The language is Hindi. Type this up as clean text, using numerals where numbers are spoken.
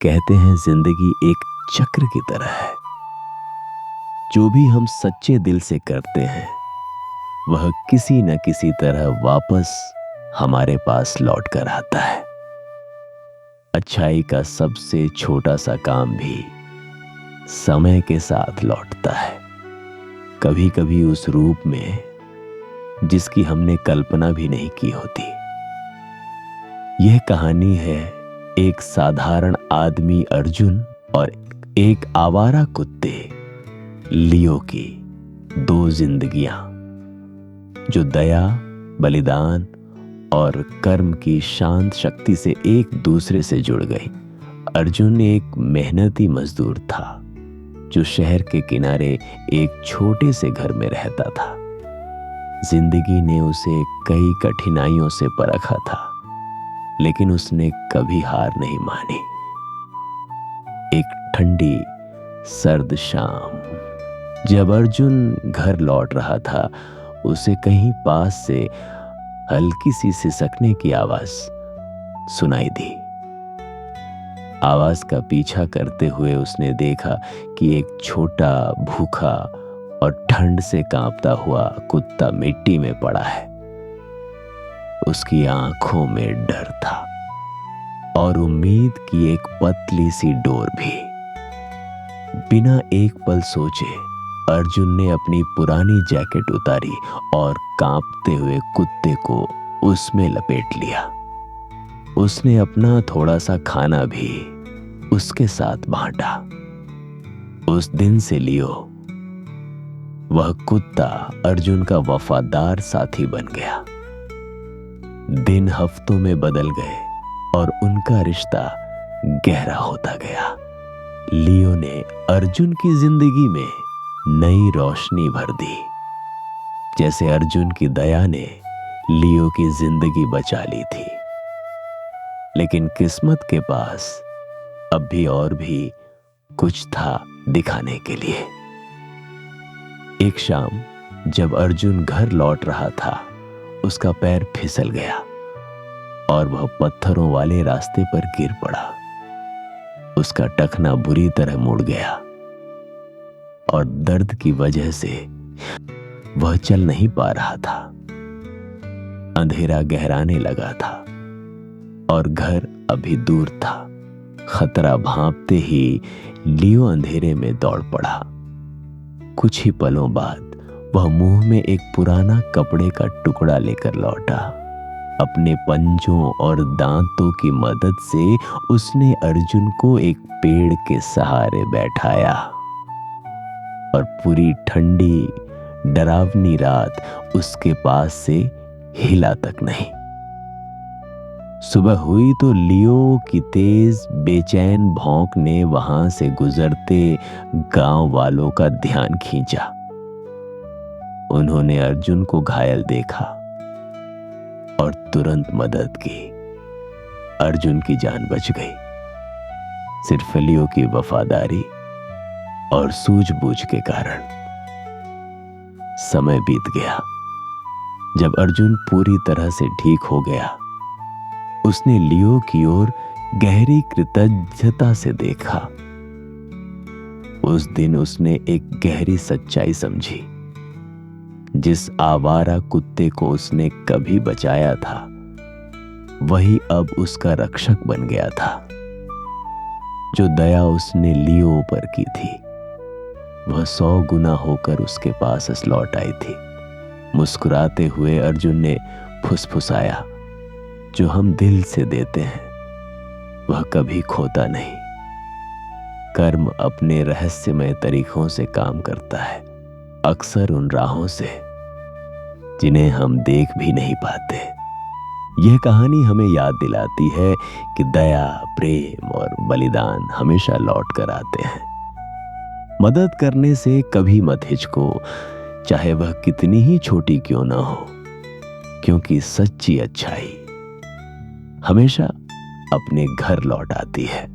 कहते हैं जिंदगी एक चक्र की तरह है। जो भी हम सच्चे दिल से करते हैं वह किसी न किसी तरह वापस हमारे पास लौट कर आता है। अच्छाई का सबसे छोटा सा काम भी समय के साथ लौटता है, कभी कभी उस रूप में जिसकी हमने कल्पना भी नहीं की होती। यह कहानी है एक साधारण आदमी अर्जुन और एक आवारा कुत्ते लियो की दो जिंदगियां जो दया, बलिदान और कर्म की शांत शक्ति से एक दूसरे से जुड़ गई। अर्जुन एक मेहनती मजदूर था जो शहर के किनारे एक छोटे से घर में रहता था। जिंदगी ने उसे कई कठिनाइयों से परखा था, लेकिन उसने कभी हार नहीं मानी। एक ठंडी सर्द शाम जब अर्जुन घर लौट रहा था, उसे कहीं पास से हल्की सी सिसकने की आवाज सुनाई दी। आवाज का पीछा करते हुए उसने देखा कि एक छोटा, भूखा और ठंड से कांपता हुआ कुत्ता मिट्टी में पड़ा है। उसकी आंखों में डर था और उम्मीद की एक पतली सी डोर भी। बिना एक पल सोचे अर्जुन ने अपनी पुरानी जैकेट उतारी और कांपते हुए कुत्ते को उसमें लपेट लिया। उसने अपना थोड़ा सा खाना भी उसके साथ बांटा। उस दिन से लियो वह कुत्ता अर्जुन का वफादार साथी बन गया। दिन हफ्तों में बदल गए और उनका रिश्ता गहरा होता गया। लियो ने अर्जुन की जिंदगी में नई रोशनी भर दी, जैसे अर्जुन की दया ने लियो की जिंदगी बचा ली थी। लेकिन किस्मत के पास अब भी और भी कुछ था दिखाने के लिए। एक शाम जब अर्जुन घर लौट रहा था, उसका पैर फिसल गया और वह पत्थरों वाले रास्ते पर गिर पड़ा। उसका टखना बुरी तरह मुड़ गया और दर्द की वजह से वह चल नहीं पा रहा था। अंधेरा गहराने लगा था और घर अभी दूर था। खतरा भांपते ही लियो अंधेरे में दौड़ पड़ा। कुछ ही पलों बाद वह मुंह में एक पुराना कपड़े का टुकड़ा लेकर लौटा। अपने पंजों और दांतों की मदद से उसने अर्जुन को एक पेड़ के सहारे बैठाया और पूरी ठंडी, डरावनी रात उसके पास से हिला तक नहीं। सुबह हुई तो लियो की तेज, बेचैन भौंक ने वहां से गुजरते गांव वालों का ध्यान खींचा। उन्होंने अर्जुन को घायल देखा और तुरंत मदद की। अर्जुन की जान बच गई, सिर्फ लियो की वफादारी और सूझबूझ के कारण। समय बीत गया। जब अर्जुन पूरी तरह से ठीक हो गया, उसने लियो की ओर गहरी कृतज्ञता से देखा। उस दिन उसने एक गहरी सच्चाई समझी। जिस आवारा कुत्ते को उसने कभी बचाया था, वही अब उसका रक्षक बन गया था। जो दया उसने लियो पर की थी, वह 100 गुना होकर उसके पास लौट आई थी। मुस्कुराते हुए अर्जुन ने फुसफुसाया, जो हम दिल से देते हैं वह कभी खोता नहीं। कर्म अपने रहस्यमय तरीकों से काम करता है, अक्सर उन राहों से जिन्हें हम देख भी नहीं पाते। यह कहानी हमें याद दिलाती है कि दया, प्रेम और बलिदान हमेशा लौट कर आते हैं। मदद करने से कभी मत हिचको, चाहे वह कितनी ही छोटी क्यों ना हो, क्योंकि सच्ची अच्छाई हमेशा अपने घर लौट आती है।